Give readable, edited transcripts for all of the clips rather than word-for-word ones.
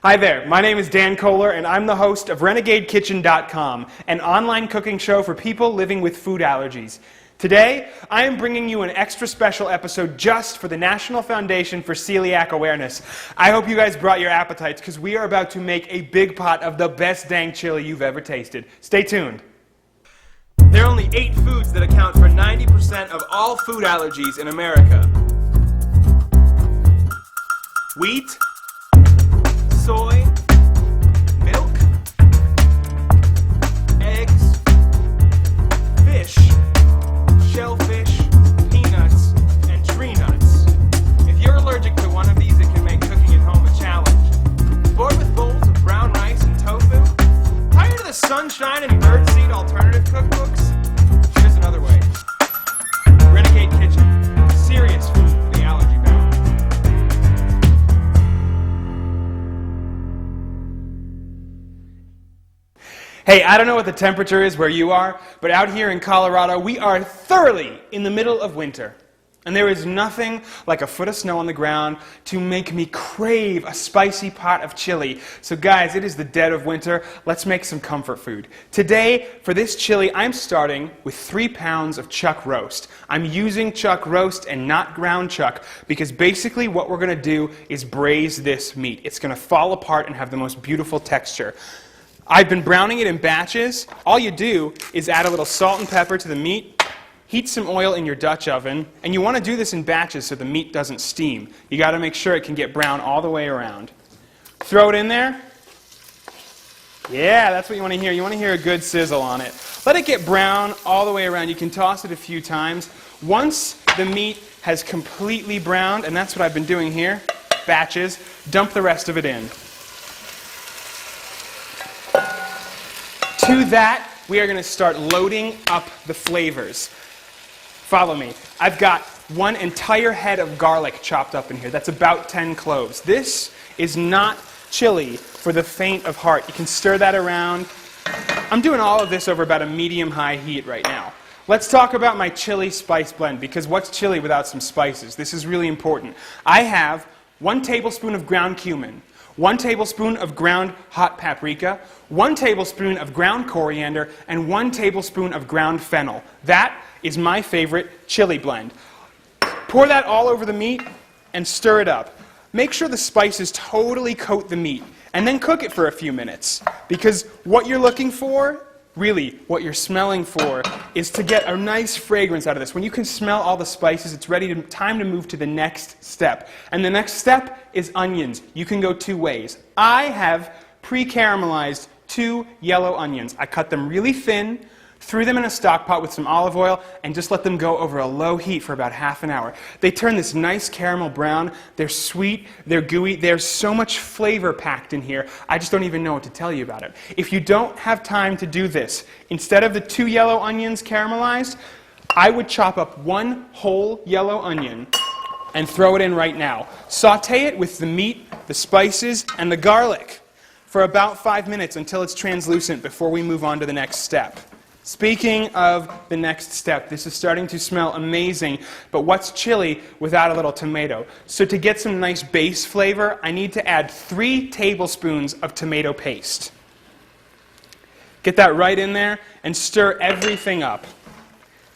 Hi there, my name is Dan Kohler and I'm the host of RenegadeKitchen.com, an online cooking show for people living with food allergies. Today, I am bringing you an extra special episode just for the National Foundation for Celiac Awareness. I hope you guys brought your appetites because we are about to make a big pot of the best dang chili you've ever tasted. Stay tuned. There are only 8 foods that account for 90% of all food allergies in America. Wheat, soy, milk, eggs, fish, shellfish, peanuts, and tree nuts. If you're allergic to one of these, it can make cooking at home a challenge. Bored with bowls of brown rice and tofu? Tired of the sunshine and birdseed alternative cookbooks? Here's another way. Renegade Kitchen. Serious food for the allergy bound. Hey, I don't know what the temperature is where you are, but out here in Colorado, we are thoroughly in the middle of winter. And there is nothing like a foot of snow on the ground to make me crave a spicy pot of chili. So guys, it is the dead of winter. Let's make some comfort food. Today, for this chili, I'm starting with 3 pounds of chuck roast. I'm using chuck roast and not ground chuck because basically what we're going to do is braise this meat. It's going to fall apart and have the most beautiful texture. I've been browning it in batches. All you do is add a little salt and pepper to the meat, heat some oil in your Dutch oven, and you want to do this in batches so the meat doesn't steam. You got to make sure it can get brown all the way around. Throw it in there. Yeah, that's what you want to hear. You want to hear a good sizzle on it. Let it get brown all the way around. You can toss it a few times. Once the meat has completely browned, and that's what I've been doing here, batches, dump the rest of it in. To that, we are going to start loading up the flavors. Follow me. I've got 1 entire head of garlic chopped up in here. That's about 10 cloves. This is not chili for the faint of heart. You can stir that around. I'm doing all of this over about a medium-high heat right now. Let's talk about my chili spice blend, because what's chili without some spices? This is really important. I have 1 tablespoon of ground cumin, 1 tablespoon of ground hot paprika, 1 tablespoon of ground coriander, and 1 tablespoon of ground fennel. That is my favorite chili blend. Pour that all over the meat and stir it up. Make sure the spices totally coat the meat, and then cook it for a few minutes. Because what you're looking for, really what you're smelling for, is to get a nice fragrance out of this. When you can smell all the spices, it's time to move to the next step. And the next step is onions. You can go 2 ways. I have pre-caramelized 2 yellow onions. I cut them really thin, threw them in a stock pot with some olive oil, and just let them go over a low heat for about half an hour. They turn this nice caramel brown. They're sweet, they're gooey, there's so much flavor packed in here, I just don't even know what to tell you about it. If you don't have time to do this, instead of the 2 yellow onions caramelized, I would chop up 1 whole yellow onion and throw it in right now. Saute it with the meat, the spices, and the garlic for about 5 minutes until it's translucent before we move on to the next step. Speaking of the next step, this is starting to smell amazing, but what's chili without a little tomato? So to get some nice base flavor, I need to add 3 tablespoons of tomato paste. Get that right in there and stir everything up.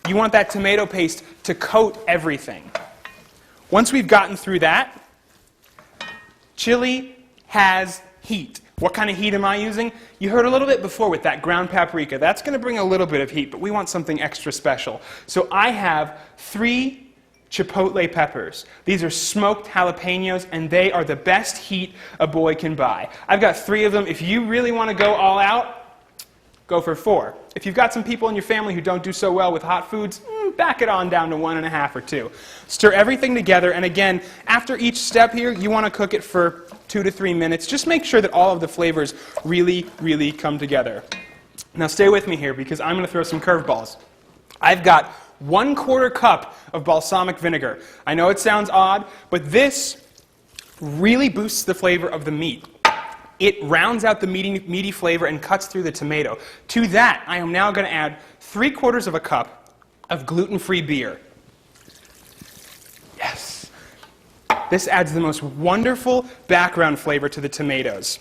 You want that tomato paste to coat everything. Once we've gotten through that, chili has heat. What kind of heat am I using? You heard a little bit before with that ground paprika. That's going to bring a little bit of heat, but we want something extra special. So I have 3 chipotle peppers. These are smoked jalapenos, and they are the best heat a boy can buy. I've got 3 of them. If you really want to go all out, go for 4. If you've got some people in your family who don't do so well with hot foods, back it on down to 1.5 or 2. Stir everything together, and again, after each step here, you want to cook it for 2 to 3 minutes. Just make sure that all of the flavors really, really come together. Now stay with me here because I'm going to throw some curveballs. I've got 1/4 cup of balsamic vinegar. I know it sounds odd, but this really boosts the flavor of the meat. It rounds out the meaty flavor and cuts through the tomato. To that, I am now going to add 3/4 cup of gluten-free beer. Yes. This adds the most wonderful background flavor to the tomatoes.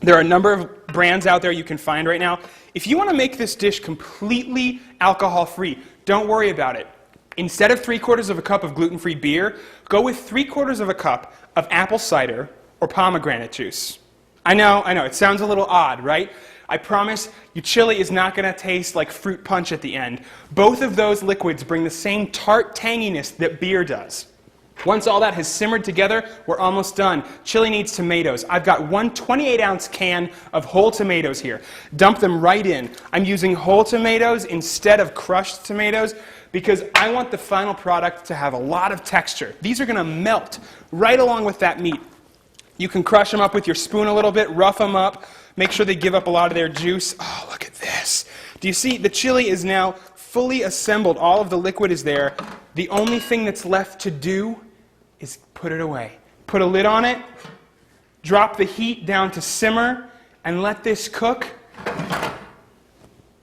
There are a number of brands out there you can find right now. If you want to make this dish completely alcohol-free, don't worry about it. Instead of 3/4 of a cup of gluten-free beer, go with 3/4 of a cup of apple cider or pomegranate juice. I know, it sounds a little odd, right? I promise your chili is not going to taste like fruit punch at the end. Both of those liquids bring the same tart tanginess that beer does. Once all that has simmered together, we're almost done. Chili needs tomatoes. I've got one 28-ounce can of whole tomatoes here. Dump them right in. I'm using whole tomatoes instead of crushed tomatoes because I want the final product to have a lot of texture. These are going to melt right along with that meat. You can crush them up with your spoon a little bit, rough them up, make sure they give up a lot of their juice. Oh, look at this. Do you see? The chili is now fully assembled. All of the liquid is there. The only thing that's left to do is put it away. Put a lid on it, drop the heat down to simmer, and let this cook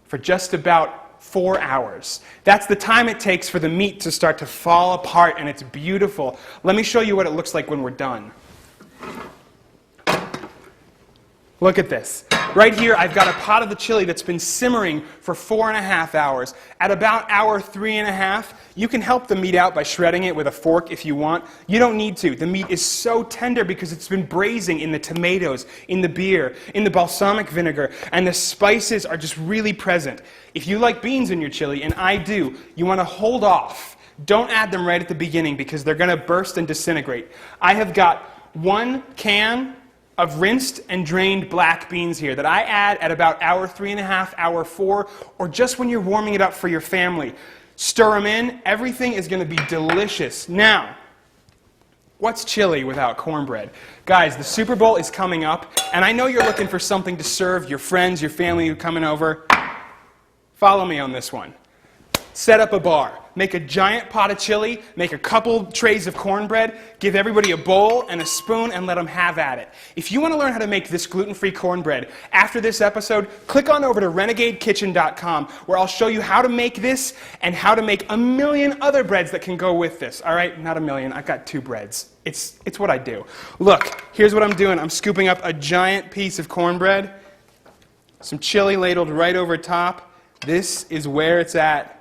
for just about 4 hours. That's the time it takes for the meat to start to fall apart, and it's beautiful. Let me show you what it looks like when we're done. Look at this. Right here, I've got a pot of the chili that's been simmering for 4.5 hours. At about hour 3.5, you can help the meat out by shredding it with a fork if you want. You don't need to. The meat is so tender because it's been braising in the tomatoes, in the beer, in the balsamic vinegar, and the spices are just really present. If you like beans in your chili, and I do, you want to hold off. Don't add them right at the beginning because they're going to burst and disintegrate. I have got 1 can of rinsed and drained black beans here that I add at about hour 3.5, hour 4, or just when you're warming it up for your family. Stir them in. Everything is going to be delicious. Now, what's chili without cornbread? Guys, the Super Bowl is coming up, and I know you're looking for something to serve your friends, your family who are coming over. Follow me on this one. Set up a bar. Make a giant pot of chili, make a couple trays of cornbread, give everybody a bowl and a spoon, and let them have at it. If you want to learn how to make this gluten-free cornbread, after this episode, click on over to renegadekitchen.com, where I'll show you how to make this and how to make a million other breads that can go with this. All right, not a million. I've got 2 breads. It's what I do. Look, here's what I'm doing. I'm scooping up a giant piece of cornbread, some chili ladled right over top. This is where it's at.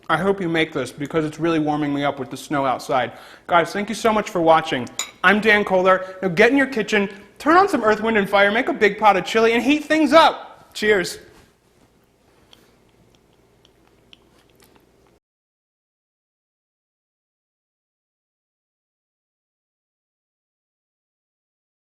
I hope you make this because it's really warming me up with the snow outside. Guys, thank you so much for watching. I'm Dan Kohler. Now get in your kitchen, turn on some Earth, Wind, and Fire, make a big pot of chili, and heat things up. Cheers.